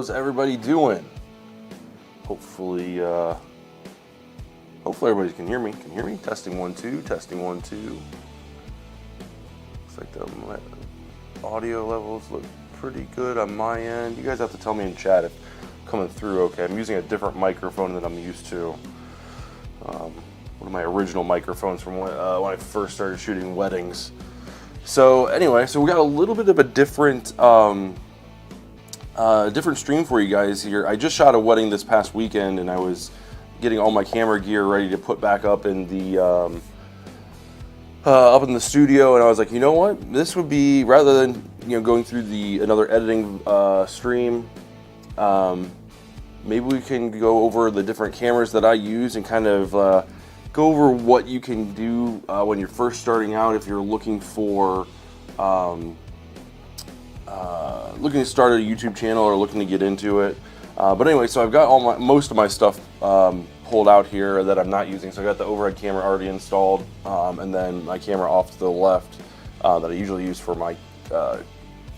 How's everybody doing? Hopefully everybody can hear me. Can you hear me? Testing 1 2, testing 1 2. Looks like the audio levels look pretty good on my end. You guys have to tell me in chat if coming through okay. I'm using a different microphone than I'm used to. One of my original microphones from when I first started shooting weddings. So anyway, so we got a little bit of a different different stream for you guys here. I just shot a wedding this past weekend, and I was getting all my camera gear ready to put back up in the studio, and I was like, you know what? This would be, rather than going through another editing stream, maybe we can go over the different cameras that I use and kind of go over what you can do when you're first starting out if you're looking for looking to start a YouTube channel or looking to get into it. But anyway, so I've got most of my stuff pulled out here that I'm not using. So I got the overhead camera already installed, and then my camera off to the left that I usually use for my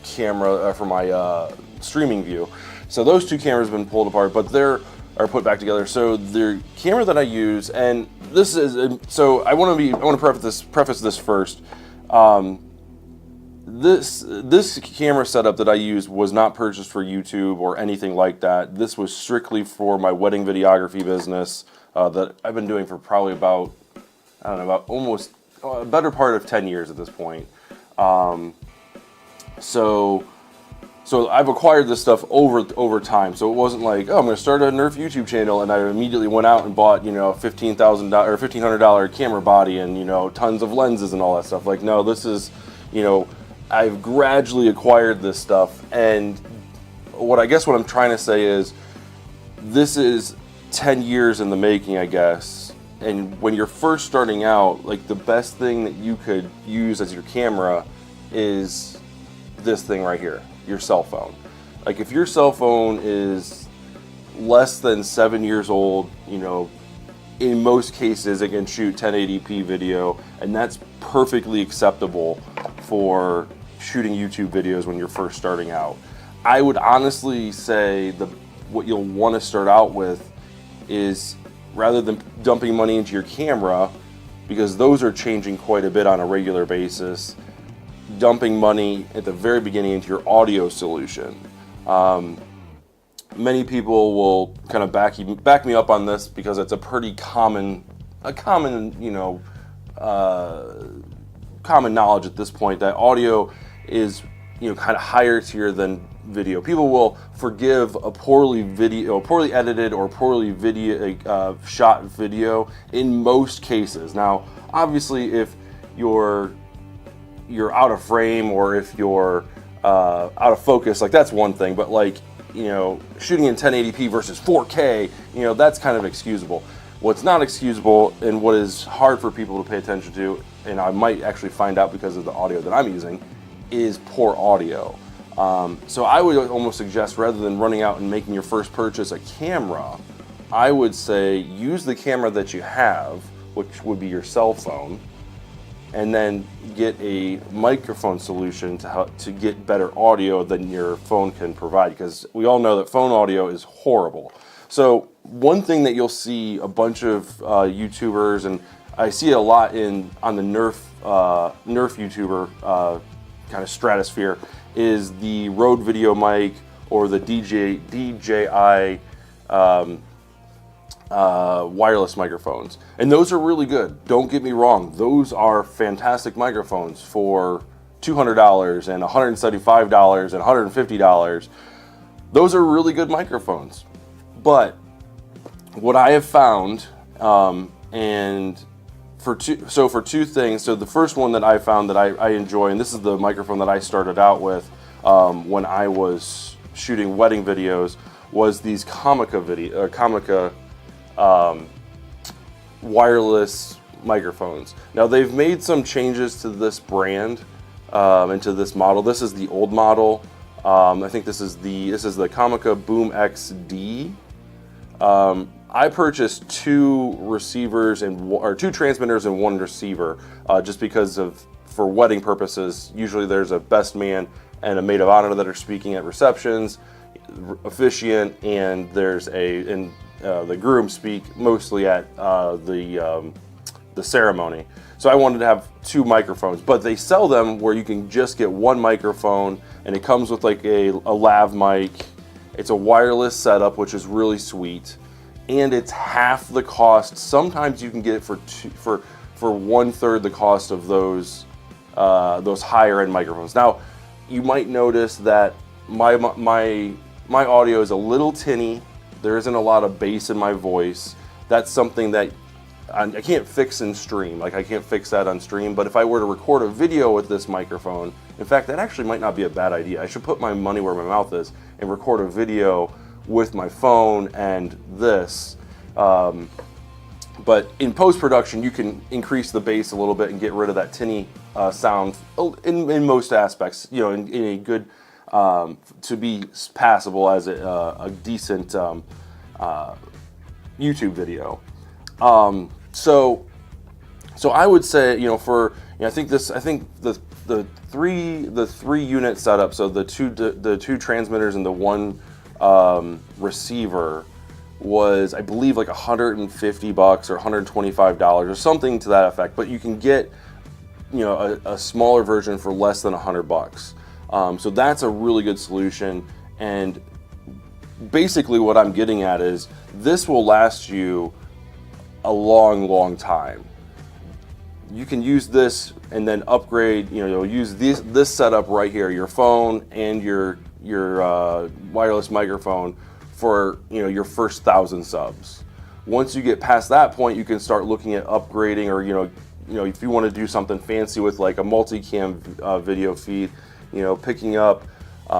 camera for my streaming view. So those two cameras have been pulled apart, but are put back together. So the camera that I use, and this is, so I want to preface this first. This camera setup that I use was not purchased for YouTube or anything like that. This was strictly for my wedding videography business that I've been doing for probably about, I don't know, about almost a better part of 10 years at this point. So I've acquired this stuff over time. So it wasn't like, oh, I'm going to start a Nerf YouTube channel, and I immediately went out and bought, $15,000 or $1,500 camera body and tons of lenses and all that stuff. Like, no, this is, I've gradually acquired this stuff, and what I'm trying to say is this is 10 years in the making, I guess. And when you're first starting out, like, the best thing that you could use as your camera is this thing right here, your cell phone. Like, if your cell phone is less than 7 years old, in most cases it can shoot 1080p video, and that's perfectly acceptable for shooting YouTube videos when you're first starting out. I would honestly say what you'll want to start out with is, rather than dumping money into your camera, because those are changing quite a bit on a regular basis, dumping money at the very beginning into your audio solution. Many people will kind of back me up on this, because it's a pretty common knowledge at this point that audio is kind of higher tier than video. People will forgive a poorly edited or poorly shot video in most cases. Now, obviously, if you're out of frame, or if you're out of focus, like, that's one thing. But like, shooting in 1080p versus 4K, that's kind of excusable. What's not excusable, and what is hard for people to pay attention to, and I might actually find out because of the audio that I'm using, is poor audio. So I would almost suggest, rather than running out and making your first purchase a camera, I would say use the camera that you have, which would be your cell phone, and then get a microphone solution to get better audio than your phone can provide, because we all know that phone audio is horrible. So one thing that you'll see a bunch of YouTubers, and I see it a lot on the Nerf YouTuber kind of stratosphere, is the Rode video mic or the DJI wireless microphones, and those are really good. Don't get me wrong; those are fantastic microphones for $200 and $175 and $150. Those are really good microphones. But what I have found, and for two things. So the first one that I found that I enjoy, and this is the microphone that I started out with when I was shooting wedding videos, was these Comica wireless microphones. Now, they've made some changes to this brand and to this model. This is the old model. I think this is the Comica Boom XD. I purchased two transmitters and one receiver, just because for wedding purposes, usually there's a best man and a maid of honor that are speaking at receptions. officiant, and there's the groom speak mostly at the ceremony. So I wanted to have 2 microphones, but they sell them where you can just get 1 microphone, and it comes with like a lav mic. It's a wireless setup, which is really sweet, and it's half the cost. Sometimes you can get it for 1/3 the cost of those higher end microphones. Now, you might notice that my audio is a little tinny. There isn't a lot of bass in my voice. That's something that I can't fix in stream. Like, I can't fix that on stream, but if I were to record a video with this microphone, in fact, that actually might not be a bad idea. I should put my money where my mouth is and record a video with my phone and this. But in post-production, you can increase the bass a little bit and get rid of that tinny sound in most aspects, you know, in a good, to be passable as a decent YouTube video. So I would say, you know, I think the three unit setup, so the two transmitters and the 1 receiver, was, I believe, like $150 or $125 or something to that effect. But you can get, you know, a smaller version for less than $100. So that's a really good solution. And basically what I'm getting at is this will last you a long time. You can use this and then upgrade, you know, you'll use this setup right here, your phone and your wireless microphone, for, you know, your first 1,000 subs. Once you get past that point, you can start looking at upgrading, or you know if you want to do something fancy with like a multicam video feed, you know, picking up,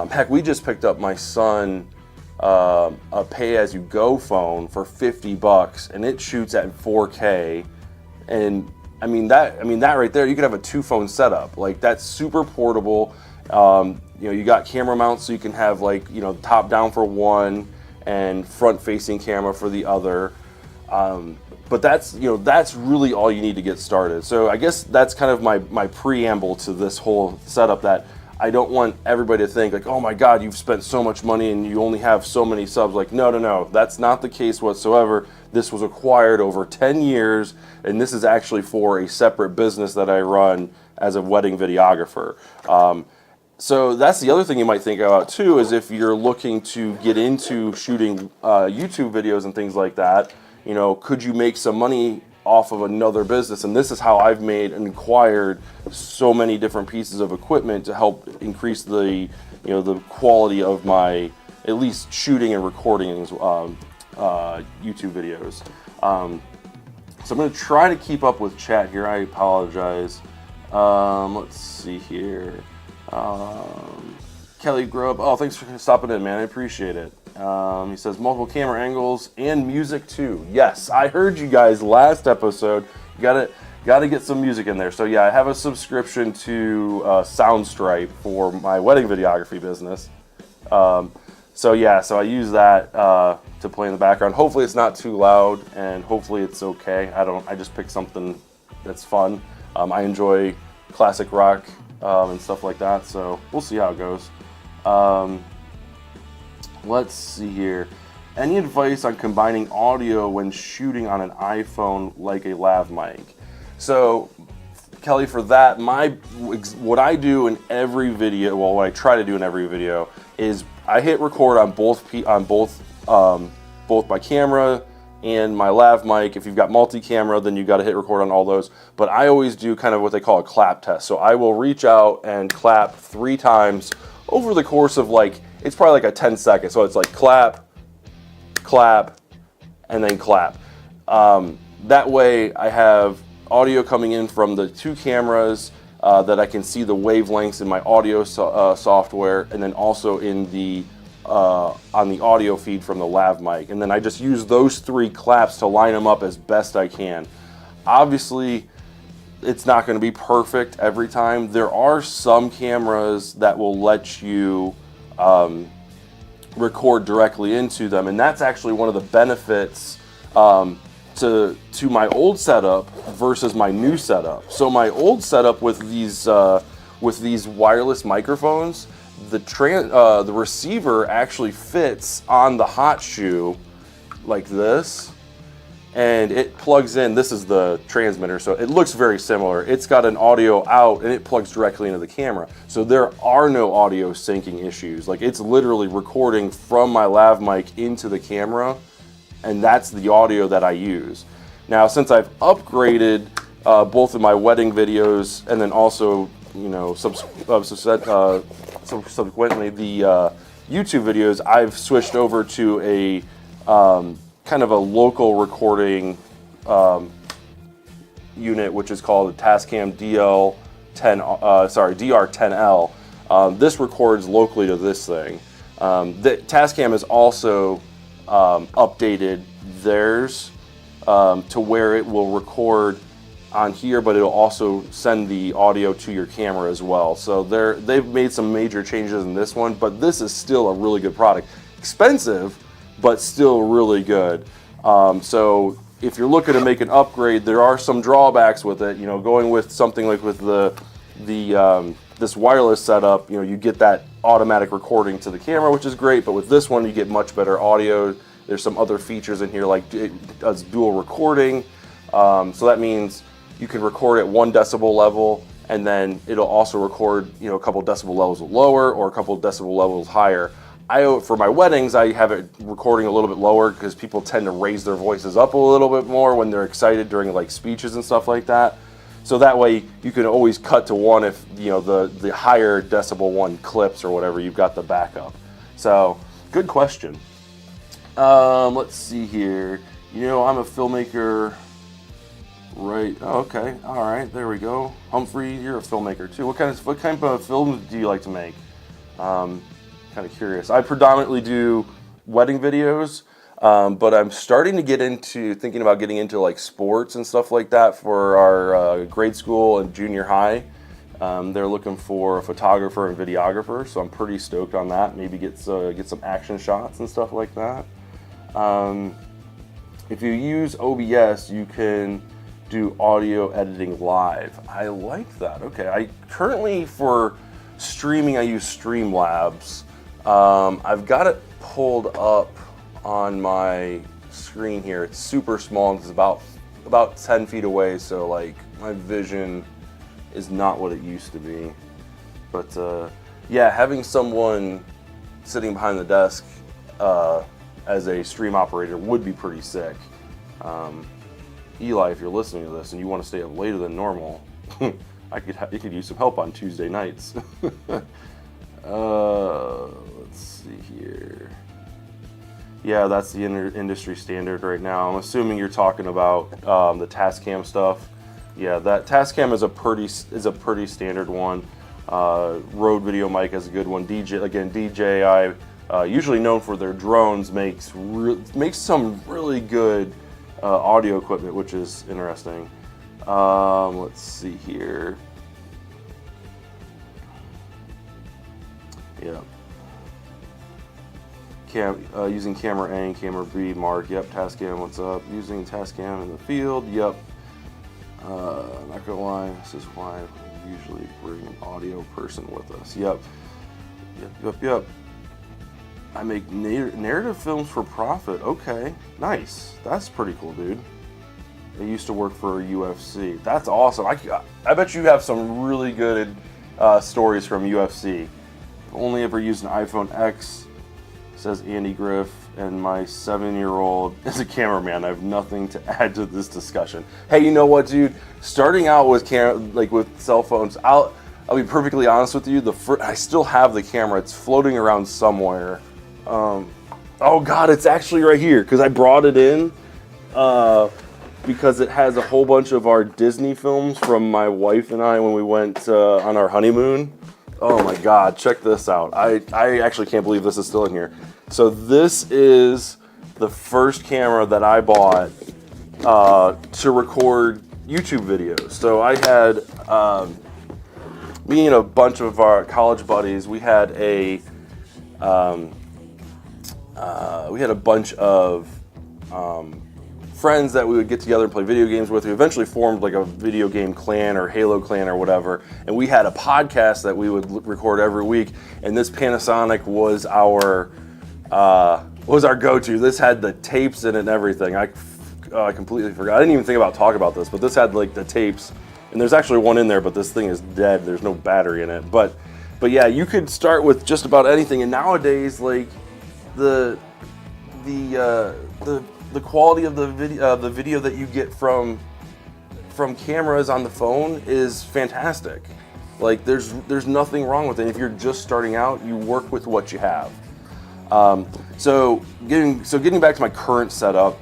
heck, we just picked up my son a pay-as-you-go phone for $50, and it shoots at 4K, and I mean that right there, you could have a 2-phone setup. Like, that's super portable. You know, you got camera mounts, so you can have, like, you know, top down for one and front-facing camera for the other. But that's really all you need to get started. So I guess that's kind of my preamble to this whole setup, that I don't want everybody to think like, oh my God, you've spent so much money and you only have so many subs. Like, no, that's not the case whatsoever. This was acquired over 10 years, and this is actually for a separate business that I run as a wedding videographer. So that's the other thing you might think about too, is if you're looking to get into shooting YouTube videos and things like that, you know, could you make some money off of another business? And this is how I've made and acquired so many different pieces of equipment to help increase the quality of my, at least, shooting and recording YouTube videos. So I'm going to try to keep up with chat here. I apologize. Let's see here. Kelly Grubb, oh, thanks for stopping in, man. I appreciate it. He says multiple camera angles and music too. Yes, I heard you guys last episode. You gotta get some music in there. So yeah, I have a subscription to Soundstripe for my wedding videography business. So I use that to play in the background. Hopefully it's not too loud, and hopefully it's okay. I just picked something that's fun. I enjoy classic rock and stuff like that, so we'll see how it goes. Let's see here. Any advice on combining audio when shooting on an iPhone like a lav mic? So, Kelly, for that, what I do in every video, well, what I try to do in every video, is I hit record on both my camera and my lav mic. If you've got multi-camera, then you got to hit record on all those. But I always do kind of what they call a clap test. So I will reach out and clap 3 times over the course of, like, it's probably like a 10 seconds. So it's like clap, clap, and then clap. That way I have audio coming in from the 2 cameras that I can see the wavelengths in my audio software, and then also in the on the audio feed from the lav mic. And then I just use those 3 claps to line them up as best I can. Obviously, it's not going to be perfect every time. There are some cameras that will let you record directly into them, and that's actually one of the benefits to my old setup versus my new setup. So my old setup with these wireless microphones, The receiver actually fits on the hot shoe like this, and it plugs in. This is the transmitter, so it looks very similar. It's got an audio out and it plugs directly into the camera. So there are no audio syncing issues. Like, it's literally recording from my lav mic into the camera, and that's the audio that I use. Now, since I've upgraded both of my wedding videos and then also, you know, subsequently the YouTube videos, I've switched over to a kind of a local recording unit, which is called a Tascam DR10L. This records locally to this thing. The Tascam has also updated theirs to where it will record on here, but it'll also send the audio to your camera as well. So they've made some major changes in this one, but this is still a really good product. Expensive, but still really good. So if you're looking to make an upgrade, there are some drawbacks with it. You know, going with something like with this wireless setup, you know, you get that automatic recording to the camera, which is great, but with this one you get much better audio. There's some other features in here, like it does dual recording. So that means you can record at 1 decibel level, and then it'll also record, you know, a couple decibel levels lower or a couple decibel levels higher. For my weddings, I have it recording a little bit lower because people tend to raise their voices up a little bit more when they're excited during like speeches and stuff like that. So that way you can always cut to 1 if, you know, the higher decibel one clips or whatever, you've got the backup. So good question. Let's see here. You know, I'm a filmmaker, right? Oh, okay. All right. There we go. Humphrey, you're a filmmaker too. What kind of films do you like to make? Kind of curious. I predominantly do wedding videos, but I'm starting to thinking about getting into like sports and stuff like that for our grade school and junior high. They're looking for a photographer and videographer, so I'm pretty stoked on that. Maybe get some action shots and stuff like that. If you use OBS, you can do audio editing live. I like that. Okay, I currently, for streaming, I use Streamlabs. I've got it pulled up on my screen here. It's super small. It's about 10 feet away, so like my vision is not what it used to be. But yeah, having someone sitting behind the desk as a stream operator would be pretty sick. Eli, if you're listening to this and you want to stay up later than normal, you could use some help on Tuesday nights. Let's see here. Yeah, that's the industry standard right now. I'm assuming you're talking about the Tascam stuff. Yeah, that Tascam is a pretty standard one. Rode Video Mic is a good one. DJI, usually known for their drones, makes some really good audio equipment, which is interesting. Let's see here. Yeah. Using camera A and camera B, Mark. Yep. Tascam, what's up? Using Tascam in the field. Yep. Not gonna lie, this is why we usually bring an audio person with us. Yep. Yep. I make narrative films for profit. Okay, nice. That's pretty cool, dude. I used to work for UFC. That's awesome. I bet you have some really good stories from UFC. Only ever used an iPhone X, says Andy Griff, and my 7-year-old is a cameraman. I have nothing to add to this discussion. Hey, you know what, dude? Starting out with with cell phones, I'll be perfectly honest with you. I still have the camera. It's floating around somewhere. Oh God, it's actually right here because I brought it in because it has a whole bunch of our Disney films from my wife and I when we went on our honeymoon. Oh my God, check this out. I actually can't believe this is still in here. So this is the first camera that I bought to record YouTube videos. So I had, me and a bunch of our college buddies, we had a bunch of friends that we would get together and play video games with. We eventually formed like a video game clan or Halo clan or whatever, and we had a podcast that we would record every week, and this Panasonic was our go-to. This had the tapes in it and everything. I completely forgot. I didn't even think about talking about this, but this had like the tapes, and there's actually one in there, but this thing is dead. There's no battery in it. But yeah, you could start with just about anything, and nowadays, like the quality of the video that you get from cameras on the phone is fantastic. Like there's nothing wrong with it. If you're just starting out, you work with what you have. So getting back to my current setup,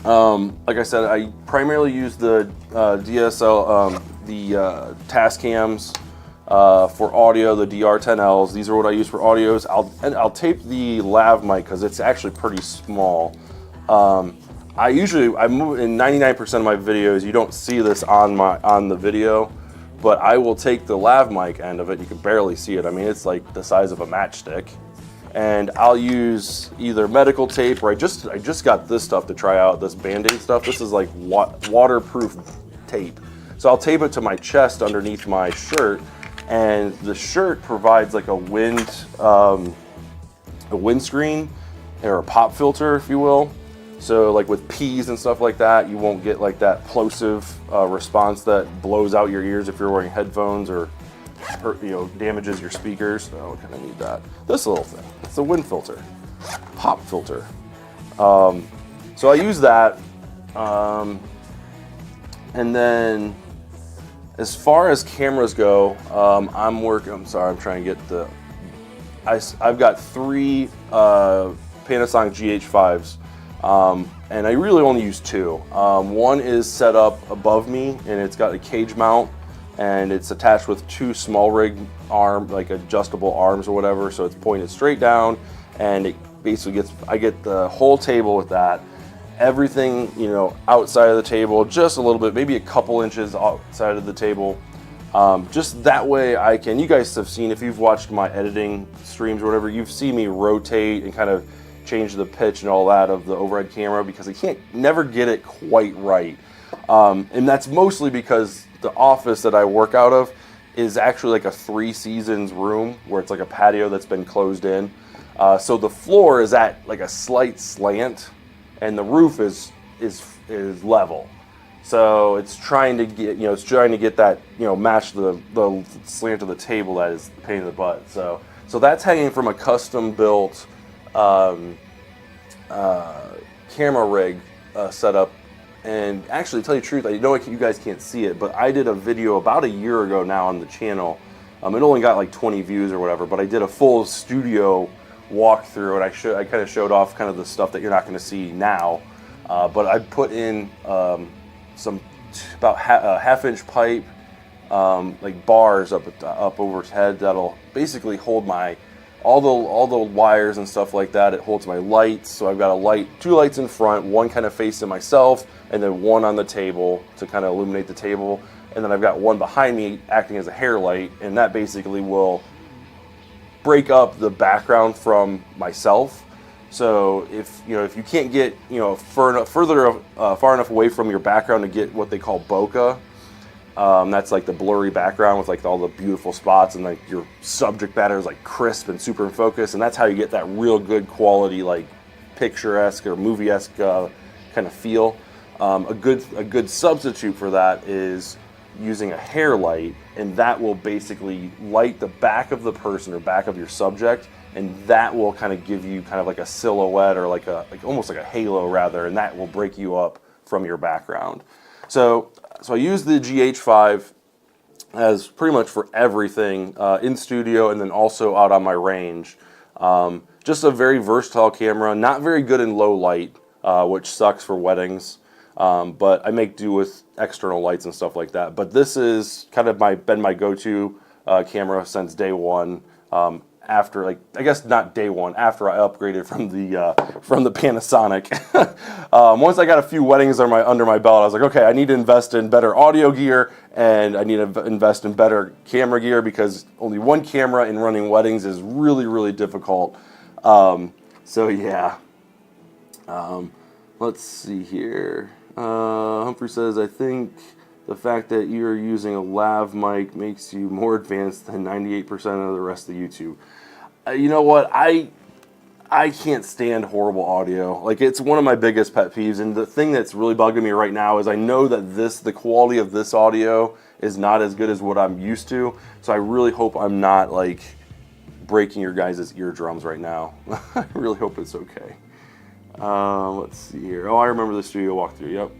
like I said, I primarily use the DSL, the Tascams for audio, the DR10Ls. These are what I use for audios. I'll tape the lav mic because it's actually pretty small. I move in 99% of my videos. You don't see this on the video, but I will take the lav mic end of it. You can barely see it. I mean, it's like the size of a matchstick. And I'll use either medical tape, or I just got this stuff to try out, this Band-Aid stuff. This is like waterproof tape. So I'll tape it to my chest underneath my shirt, and the shirt provides like a windscreen or a pop filter, if you will. So like with peas and stuff like that, you won't get like that plosive response that blows out your ears if you're wearing headphones or damages your speakers. Oh, I kind of need that. This little thing. It's a wind filter, pop filter. So I use that. And then as far as cameras go, I'm trying to get I've got 3 Panasonic GH5s. And I really only use 2. One is set up above me, and it's got a cage mount, and it's attached with 2 small rig like adjustable arms or whatever, so it's pointed straight down, and it basically I get the whole table with that. Everything, outside of the table, just a little bit, maybe a couple inches outside of the table. Just that way you guys have seen, if you've watched my editing streams or whatever, you've seen me rotate and kind of change the pitch and all that of the overhead camera, because I never get it quite right. And that's mostly because the office that I work out of is actually like a 3 seasons room where it's like a patio that's been closed in. So the floor is at like a slight slant, and the roof is level. So it's trying to get that, match the slant of the table that is the pain in the butt. So that's hanging from a custom built camera rig setup. And actually, to tell you the truth, I know you guys can't see it, but I did a video about a year ago now on the channel. It only got like 20 views or whatever, but I did a full studio walkthrough, and I kind of showed off kind of the stuff that you're not going to see now. But I put in some about half-inch pipe, like bars up overhead that'll basically hold all the wires and stuff like that. It holds my lights. So I've got 2 lights in front, one kind of facing myself, and then one on the table to kind of illuminate the table. And then I've got one behind me acting as a hair light, and that basically will break up the background from myself. So if you can't get far enough away from your background to get what they call bokeh, that's like the blurry background with like all the beautiful spots, and like your subject matter is like crisp and super in focus, and that's how you get that real good quality, like picturesque or movie-esque kind of feel. A good substitute for that is using a hair light, and that will basically light the back of the person or back of your subject, and that will kind of give you kind of like a silhouette or like almost like a halo rather, and that will break you up from your background. So I use the GH5 as pretty much for everything in studio, and then also out on my range. Just a very versatile camera, not very good in low light, which sucks for weddings. But I make do with external lights and stuff like that. But this is kind of been my go-to camera since day one. After, like, I guess not day one, after I upgraded from the Panasonic. Once I got a few weddings under my belt, I was like, okay, I need to invest in better audio gear, and I need to invest in better camera gear, because only one camera in running weddings is really, really difficult. So yeah. Let's see here. Humphrey says, I think the fact that you're using a lav mic makes you more advanced than 98% of the rest of YouTube. You know what? I can't stand horrible audio. Like, it's one of my biggest pet peeves, and the thing that's really bugging me right now is I know that the quality of this audio is not as good as what I'm used to, so I really hope I'm not, like, breaking your guys' eardrums right now. I really hope it's okay. Let's see here. Oh, I remember the studio walkthrough. Yep.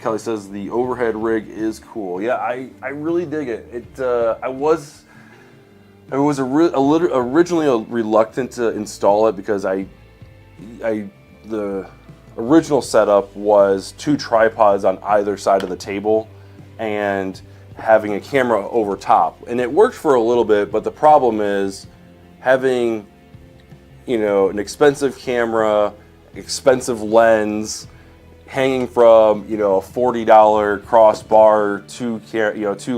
Kelly says the overhead rig is cool. Yeah, I really dig it. I was originally reluctant to install it because the original setup was 2 tripods on either side of the table and having a camera over top, and it worked for a little bit, but the problem is having, you know, an expensive camera, expensive lens, hanging from, you know, a $40 crossbar, 2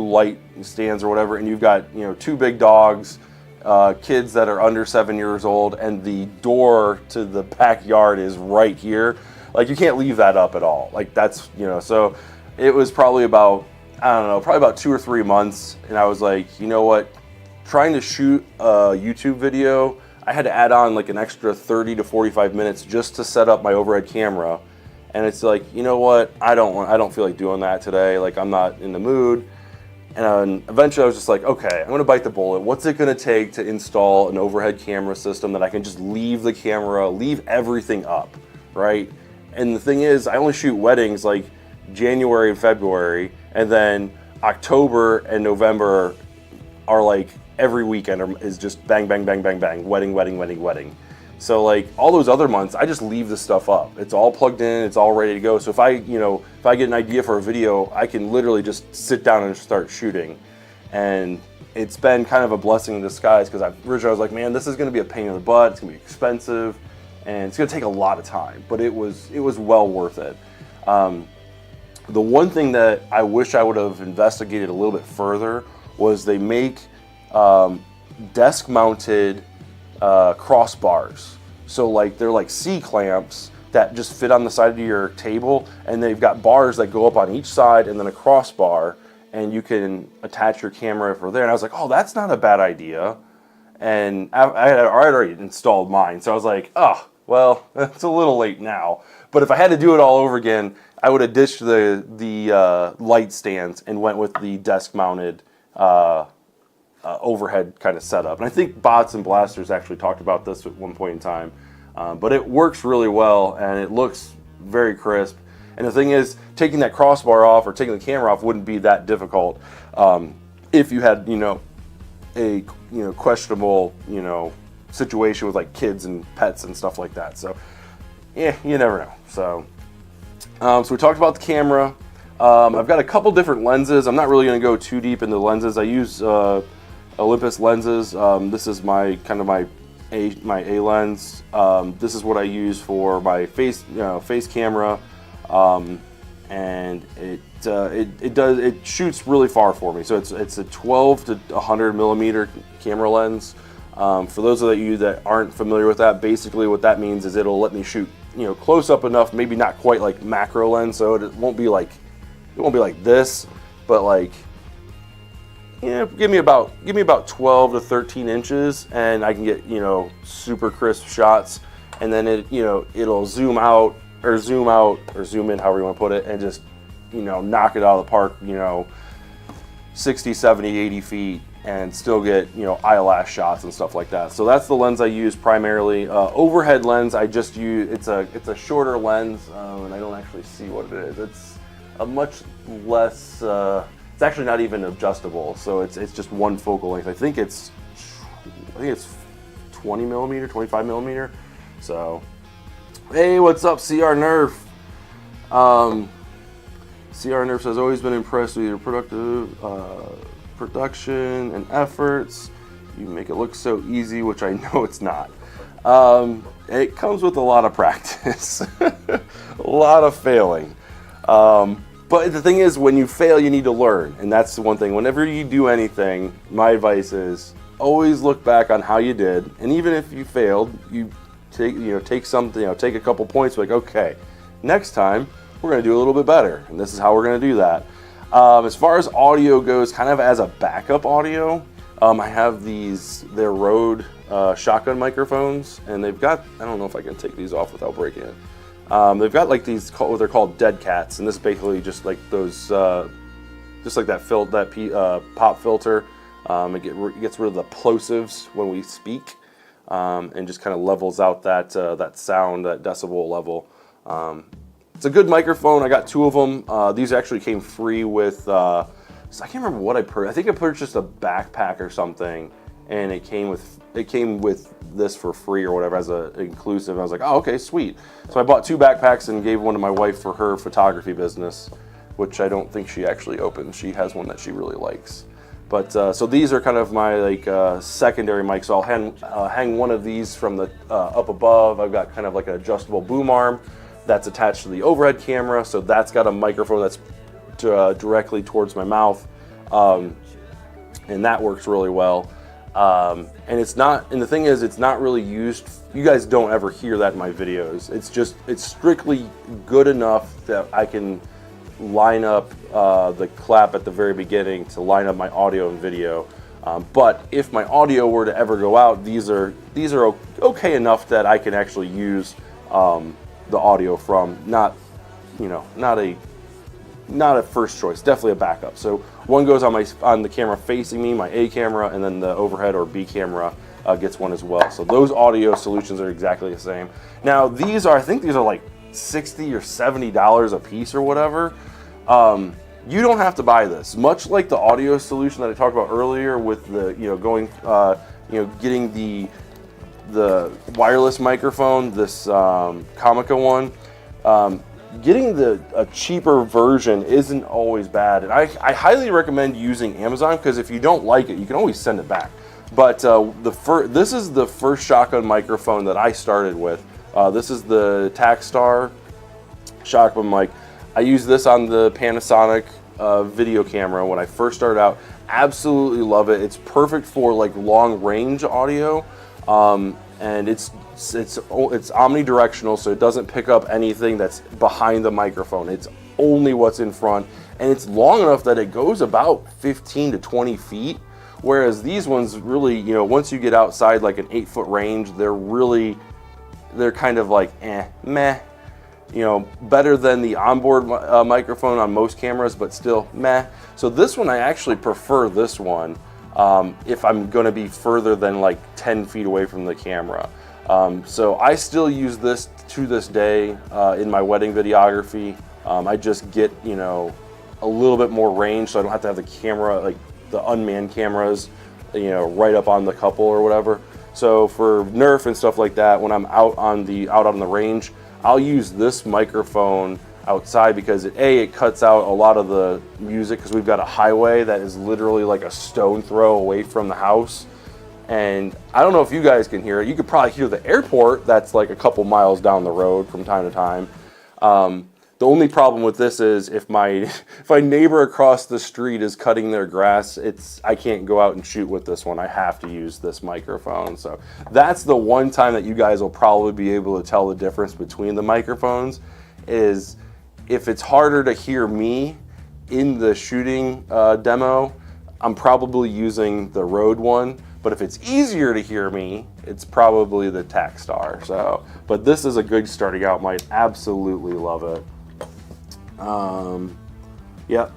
light stands or whatever, and you've got, you know, 2 big dogs, kids that are under 7 years old, and the door to the backyard is right here. Like, you can't leave that up at all. Like, that's, you know, so it was probably about, I don't know, probably about 2 or 3 months, and I was like, you know what, trying to shoot a YouTube video, I had to add on like an extra 30 to 45 minutes just to set up my overhead camera. And it's like, you know what, I don't feel like doing that today. Like, I'm not in the mood. And eventually I was just like, okay, I'm gonna bite the bullet. What's it gonna take to install an overhead camera system that I can just leave the camera, leave everything up, right? And the thing is, I only shoot weddings like January and February, and then October and November are like every weekend is just bang, bang, bang, bang, bang, wedding, wedding, wedding, wedding. So like all those other months, I just leave the stuff up. It's all plugged in, it's all ready to go. So if I get an idea for a video, I can literally just sit down and start shooting. And it's been kind of a blessing in disguise, because originally I was like, man, this is gonna be a pain in the butt, it's gonna be expensive, and it's gonna take a lot of time, but it was well worth it. The one thing that I wish I would have investigated a little bit further was they make desk-mounted crossbars. So like they're like C-clamps that just fit on the side of your table, and they've got bars that go up on each side and then a crossbar, and you can attach your camera for there. And I was like, oh, that's not a bad idea. And I had already installed mine, so I was like, oh, well, it's a little late now. But if I had to do it all over again, I would have ditched the light stands and went with the desk-mounted overhead kind of setup. And I think Bots and Blasters actually talked about this at one point in time. But it works really well, and it looks very crisp. And the thing is, taking that crossbar off or taking the camera off wouldn't be that difficult if you had, a questionable, situation with like kids and pets and stuff like that. So, yeah, you never know. So we talked about the camera. I've got a couple different lenses. I'm not really going to go too deep into the lenses. I use Olympus lenses. This is my A lens. This is what I use for my face camera, and it shoots really far for me. So it's a 12 to 100 millimeter camera lens. For those of you that aren't familiar with that, basically what that means is it'll let me shoot close up enough, maybe not quite like macro lens, so it won't be like this, but like, give me about 12 to 13 inches, and I can get super crisp shots, and then it'll zoom out or zoom in, however you want to put it, and just knock it out of the park, 60, 70, 80 feet, and still get eyelash shots and stuff like that. So that's the lens I use primarily. Overhead lens I just use. It's a shorter lens, and I don't actually see what it is. It's a much less. It's actually not even adjustable, so it's just one focal length. I think it's 20 millimeter, 25 millimeter. So, hey, what's up, CR Nerf? CR Nerf says, always been impressed with your production and efforts. You make it look so easy, which I know it's not. It comes with a lot of practice, a lot of failing. But the thing is, when you fail, you need to learn. And that's the one thing. Whenever you do anything, my advice is always look back on how you did. And even if you failed, you take something, take a couple points, like, okay, next time we're going to do a little bit better, and this is how we're going to do that. As far as audio goes, kind of as a backup audio, I have they're Rode shotgun microphones, and they've got, I don't know if I can take these off without breaking it. They've got like what they're called dead cats, and this is basically just like those, just like that pop filter. It gets rid of the plosives when we speak, and just kind of levels out that sound, that decibel level. It's a good microphone. I got 2 of them. These actually came free with, I can't remember what I purchased. I think I purchased a backpack or something, and it came with this for free or whatever as an inclusive. I was like, oh, okay, sweet. So I bought 2 backpacks and gave one to my wife for her photography business, which I don't think she actually opened. She has one that she really likes. But so these are kind of my secondary mic. So I'll hang one of these from the up above. I've got kind of like an adjustable boom arm that's attached to the overhead camera. So that's got a microphone that's directly towards my mouth, and that works really well. And the thing is, it's not really used. You guys don't ever hear that in my videos. It's strictly good enough that I can line up the clap at the very beginning to line up my audio and video. But if my audio were to ever go out, these are okay enough that I can actually use the audio from, not a first choice, definitely a backup. So one goes on the camera facing me, my A camera, and then the overhead or B camera gets one as well. So those audio solutions are exactly the same. Now I think these are like $60 or $70 a piece or whatever. You don't have to buy this. Much like the audio solution that I talked about earlier with the getting the wireless microphone, this Comica one. Getting a cheaper version isn't always bad, and I highly recommend using Amazon, because if you don't like it, you can always send it back. But this is the first shotgun microphone that I started with. This is the Takstar shotgun mic. I used this on the Panasonic video camera when I first started out. Absolutely love it. It's perfect for like long range audio, and it's omnidirectional, so it doesn't pick up anything that's behind the microphone. It's only what's in front, and it's long enough that it goes about 15 to 20 feet. Whereas these ones really, once you get outside like an 8-foot range, they're kind of like meh. Better than the onboard microphone on most cameras, but still meh. So this one, I actually prefer this one if I'm going to be further than like 10 feet away from the camera. So I still use this to this day in my wedding videography. I just get, a little bit more range, so I don't have to have the camera, like the unmanned cameras, right up on the couple or whatever. So for Nerf and stuff like that, when I'm out on the range, I'll use this microphone outside because it cuts out a lot of the music, because we've got a highway that is literally like a stone throw away from the house. And I don't know if you guys can hear it. You could probably hear the airport that's like a couple miles down the road from time to time. The only problem with this is if my neighbor across the street is cutting their grass, I can't go out and shoot with this one. I have to use this microphone. So that's the one time that you guys will probably be able to tell the difference between the microphones, is if it's harder to hear me in the shooting demo, I'm probably using the Rode one. But if it's easier to hear me, it's probably the Takstar. So, but this is a good starting out mic. Absolutely love it. Yep,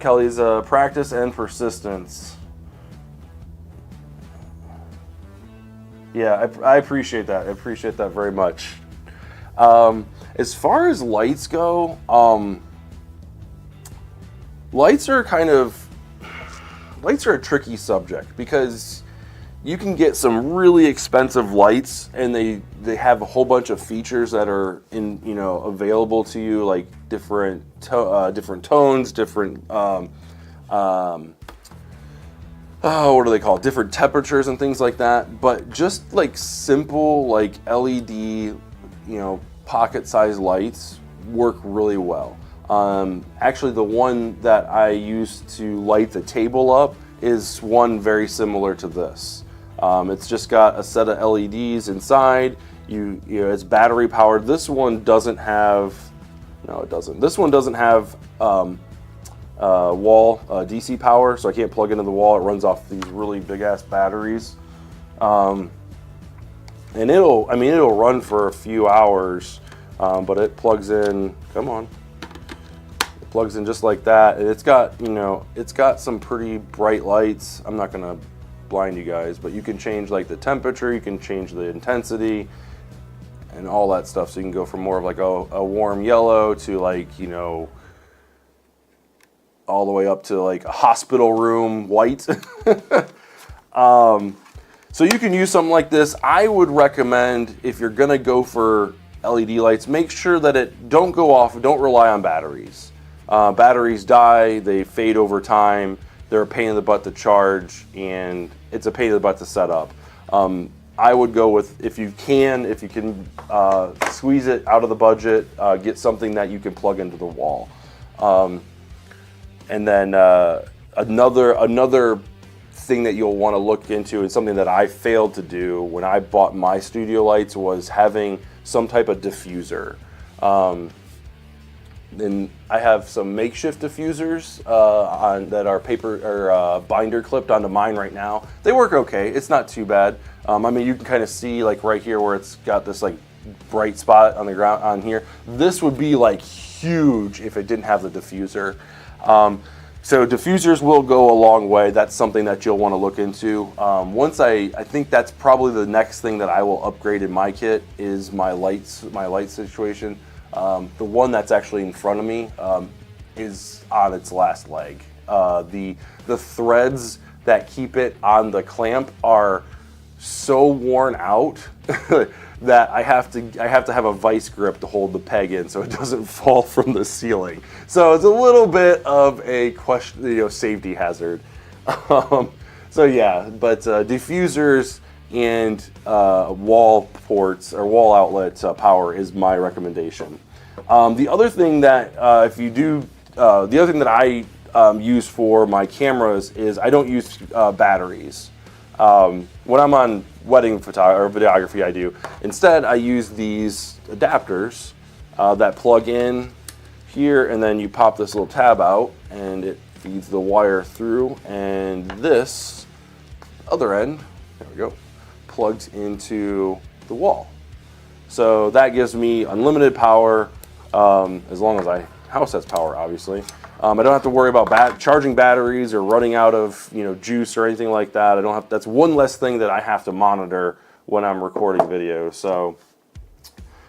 Kelly's practice and persistence. Yeah, I appreciate that. I appreciate that very much. As far as lights go, lights are a tricky subject, because you can get some really expensive lights, and they have a whole bunch of features that are available to you, like different tones, different what do they call it? Different temperatures and things like that. But just like simple like LED, pocket-sized lights work really well. Actually, the one that I use to light the table up is one very similar to this. It's just got a set of LEDs inside. You know, it's battery powered. This one doesn't have, no, it doesn't. This one doesn't have wall DC power, so I can't plug into the wall. It runs off these really big ass batteries, and it'll run for a few hours, but it plugs in. Come on, it plugs in just like that, and it's got, you know, it's got some pretty bright lights. I'm not gonna blind you guys, but you can change like the temperature, you can change the intensity, and all that stuff. So you can go from more of like a warm yellow to, like, you know, all the way up to like a hospital room white. So you can use something like this. I would recommend, if you're gonna go for LED lights, make sure that it don't go off, don't rely on batteries. Batteries die, they fade over time, they're a pain in the butt to charge, and it's a pain in the butt to set up. I would go with, if you can squeeze it out of the budget, get something that you can plug into the wall. And then another thing that you'll want to look into, and something that I failed to do when I bought my studio lights, was having some type of diffuser. And I have some makeshift diffusers that are paper or binder clipped onto mine right now. They work okay. It's not too bad. I mean, you can kind of see like right here where it's got this like bright spot on the ground on here. This would be like huge if it didn't have the diffuser. So diffusers will go a long way. That's something that you'll want to look into. Once I think that's probably the next thing that I will upgrade in my kit is my light situation. The one that's actually in front of me is on its last leg. The threads that keep it on the clamp are so worn out that I have to have a vice grip to hold the peg in so it doesn't fall from the ceiling. So it's a little bit of a question, you know, safety hazard. So yeah, but diffusers and wall ports or wall outlet power is my recommendation. The other thing that the other thing that I use for my cameras is I don't use batteries. When I'm on wedding photography or videography, I do. Instead, I use these adapters that plug in here, and then you pop this little tab out, and it feeds the wire through, and this other end, there we go, plugs into the wall. So that gives me unlimited power, as long as my house has power, obviously. I don't have to worry about charging batteries or running out of, you know, juice or anything like that. That's one less thing that I have to monitor when I'm recording videos.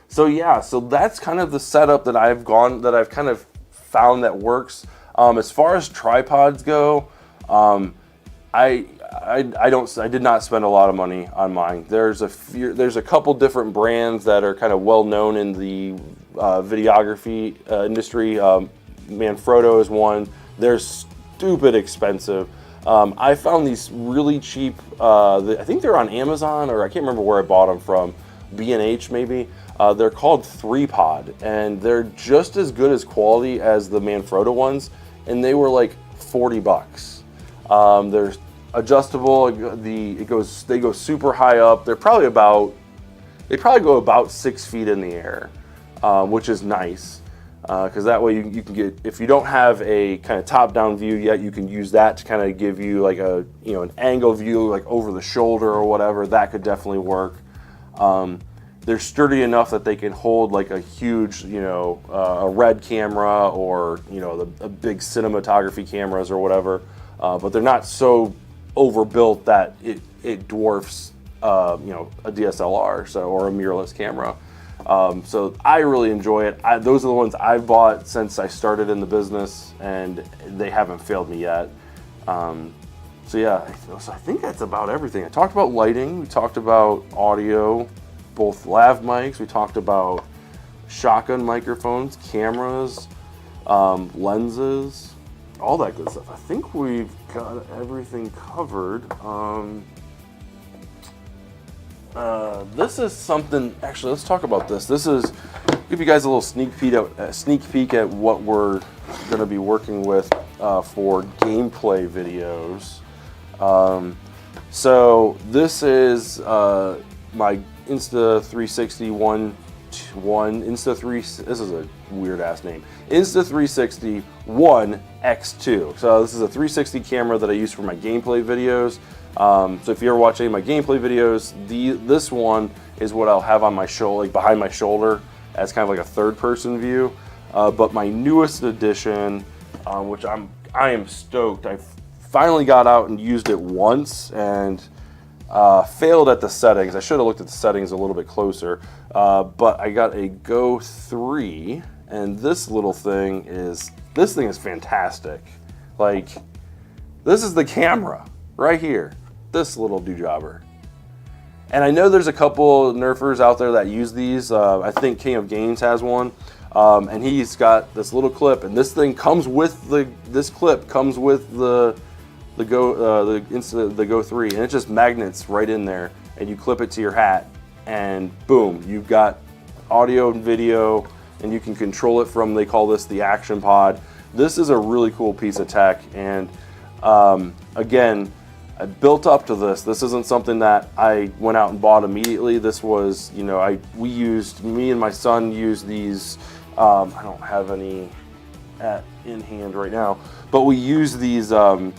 So yeah, so that's kind of the setup that I've kind of found that works. As far as tripods go, I did not spend a lot of money on mine. There's a couple different brands that are kind of well known in the videography industry. Manfrotto is one. They're stupid expensive. I found these really cheap. I think they're on Amazon, or I can't remember where I bought them from. B&H maybe. They're called 3-pod, and they're just as good as quality as the Manfrotto ones, and they were like $40. They're adjustable. They go super high up. They probably go about 6 feet in the air, which is nice. Because that way you can get, if you don't have a kind of top-down view yet, you can use that to kind of give you like a, you know, an angle view like over the shoulder or whatever. That could definitely work. They're sturdy enough that they can hold like a huge, you know, a RED camera, or, you know, the big cinematography cameras or whatever. But they're not so overbuilt that it dwarfs, you know, a DSLR or a mirrorless camera. So I really enjoy it. Those are the ones I've bought since I started in the business, and they haven't failed me yet. So yeah, I think that's about everything. I talked about lighting, we talked about audio, both lav mics, we talked about shotgun microphones, cameras, lenses, all that good stuff. I think we've got everything covered. This is something, actually, let's talk about this. This is, give you guys a little sneak peek at what we're going to be working with for gameplay videos. So this is my Insta360 this is a weird ass name, Insta360 One X2. So this is a 360 camera that I use for my gameplay videos. So if you ever watch any of my gameplay videos, this one is what I'll have on my shoulder, like behind my shoulder, as kind of like a third-person view. But my newest edition, which I am stoked. I finally got out and used it once and failed at the settings. I should have looked at the settings a little bit closer. But I got a Go 3, and this thing is fantastic. Like, this is the camera right here. This little doojobber. And I know there's a couple nerfers out there that use these. I think King of Games has one, and he's got this little clip, and this thing comes with this clip comes with the Go 3, and it just magnets right in there, and you clip it to your hat, and boom, you've got audio and video, and you can control it from, they call this the Action Pod. This is a really cool piece of tech, and again, I built up to this. This isn't something that I went out and bought immediately. This was, you know, me and my son used these. I don't have any in hand right now, but we use these they're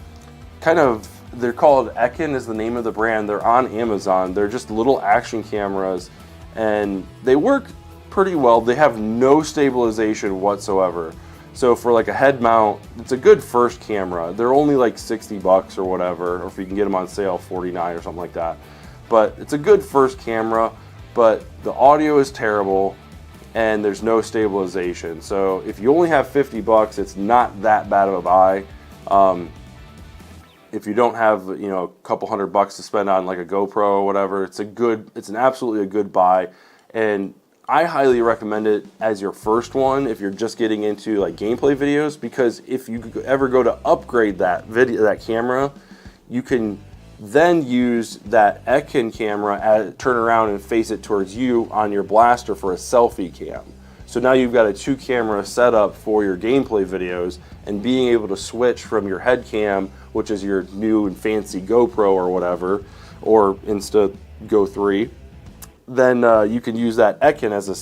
called Ekin is the name of the brand. They're on Amazon. They're just little action cameras, and they work pretty well. They have no stabilization whatsoever. So for like a head mount, it's a good first camera. They're only like 60 bucks or whatever, or if you can get them on sale, 49 or something like that. But it's a good first camera, but the audio is terrible and there's no stabilization. So if you only have 50 bucks, it's not that bad of a buy. If you don't have, you know, a couple $100 to spend on like a GoPro or whatever, it's absolutely a good buy. And I highly recommend it as your first one if you're just getting into like gameplay videos, because if you ever go to upgrade that camera, you can then use that Ekin camera, turn around and face it towards you on your blaster for a selfie cam. So now you've got a 2-camera setup for your gameplay videos, and being able to switch from your head cam, which is your new and fancy GoPro or whatever, or Insta Go 3, then you can use that Ekin as a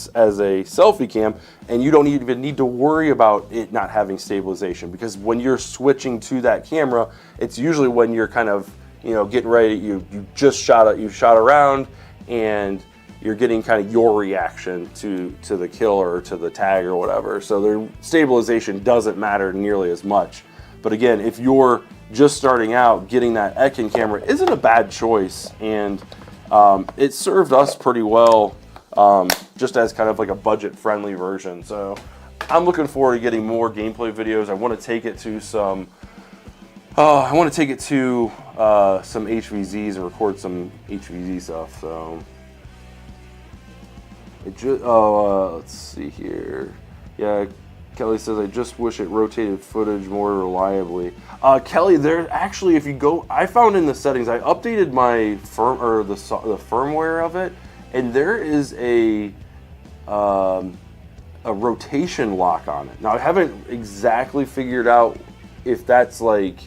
selfie cam, and you don't even need to worry about it not having stabilization, because when you're switching to that camera, it's usually when you're kind of, you know, getting ready, you shot around, and you're getting kind of your reaction to the kill or to the tag or whatever. So their stabilization doesn't matter nearly as much. But again, if you're just starting out, getting that Ekin camera isn't a bad choice, and it served us pretty well, just as kind of like a budget-friendly version. So I'm looking forward to getting more gameplay videos. I want to take it to some HVZs and record some HVZ stuff. So let's see here. Yeah, Kelly says, I just wish it rotated footage more reliably. Kelly, there actually, if you go, I found in the settings, I updated my the firmware of it, and there is a rotation lock on it. Now, I haven't exactly figured out if that's like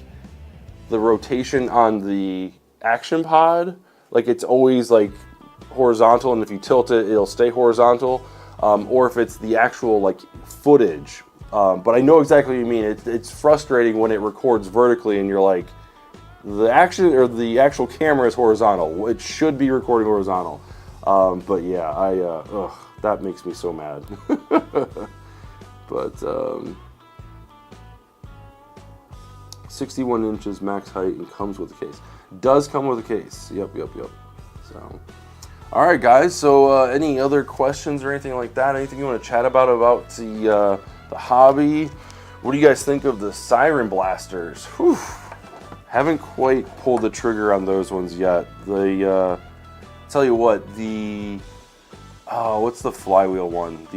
the rotation on the Action Pod, like it's always like horizontal, and if you tilt it, it'll stay horizontal, or if it's the actual like footage. But I know exactly what you mean. It's frustrating when it records vertically and you're like, the actual camera is horizontal. It should be recording horizontal. But yeah, that makes me so mad. But 61 inches max height and comes with a case. Does come with a case. Yep. So, all right, guys. So, any other questions or anything like that? Anything you want to chat about the hobby? What do you guys think of the Siren Blasters? Whew. Haven't quite pulled the trigger on those ones yet. Tell you what, what's the flywheel one?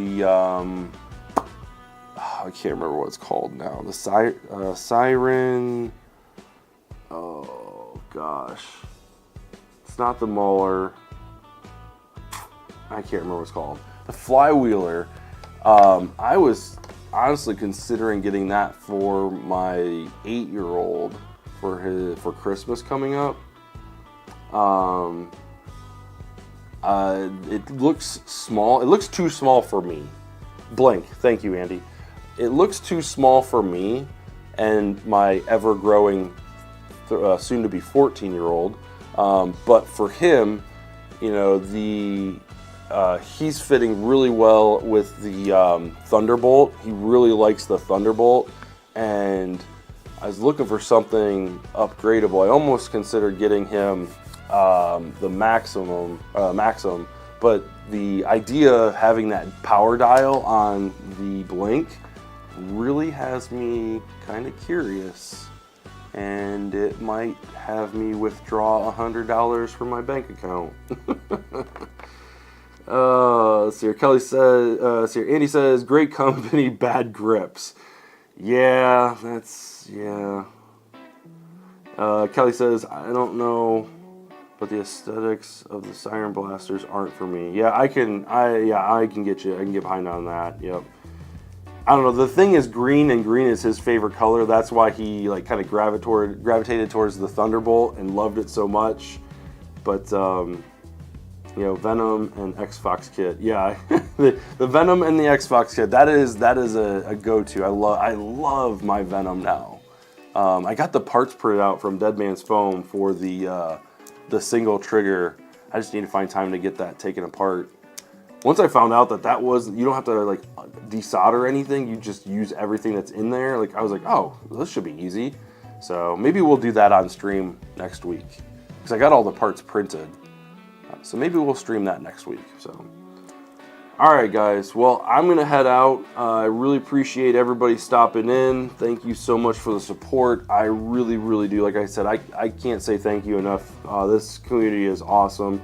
I can't remember what it's called now. The Siren. Oh gosh, it's not the Muller. I can't remember what it's called. The Flywheeler. I was honestly considering getting that for my 8-year-old for Christmas coming up. It looks small. It looks too small for me. Blank. Thank you, Andy. It looks too small for me and my ever-growing, soon-to-be 14-year-old. But for him, you know, he's fitting really well with the Thunderbolt. He really likes the Thunderbolt, and I was looking for something upgradable. I almost considered getting him the Maxim, but the idea of having that power dial on the Blink really has me kind of curious, and it might have me withdraw $100 from my bank account. Let's see here. Kelly says, let's see here. Andy says, great company, bad grips. Yeah, yeah. Kelly says, I don't know, but the aesthetics of the Siren Blasters aren't for me. Yeah, I can get you. I can get behind on that. Yep. I don't know. The thing is green, and green is his favorite color. That's why he like kind of gravitated towards the Thunderbolt and loved it so much. But you know, Venom and X-Fox kit. Yeah, the Venom and the X-Fox kit. That is a go-to. I love my Venom now. I got the parts printed out from Dead Man's Foam for the single trigger. I just need to find time to get that taken apart. Once I found out that was, you don't have to like desolder anything, you just use everything that's in there. Like I was like, oh, this should be easy. So maybe we'll do that on stream next week, because I got all the parts printed. So maybe we'll stream that next week. So, all right, guys. Well, I'm gonna head out. I really appreciate everybody stopping in. Thank you so much for the support. I really, really do. Like I said, I can't say thank you enough. This community is awesome.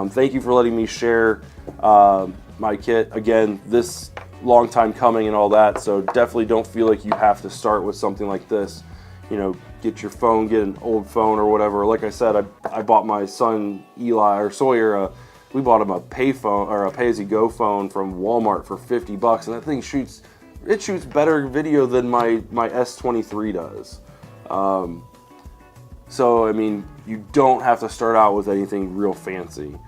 Thank you for letting me share my kit. Again, this long time coming and all that, so definitely don't feel like you have to start with something like this. You know, get your phone, get an old phone or whatever. Like I said, I bought my son Eli or Sawyer, we bought him a payphone or a pay-as-you-go phone from Walmart for $50, and that thing shoots better video than my S23 does. So, I mean, you don't have to start out with anything real fancy.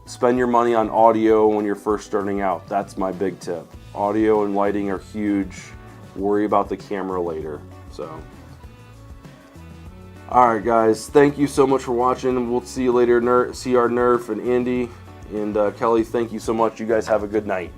Spend your money on audio when you're first starting out. That's my big tip. Audio and lighting are huge. Worry about the camera later. So, all right, guys. Thank you so much for watching. We'll see you later. CR Nerf and Andy and Kelly, thank you so much. You guys have a good night.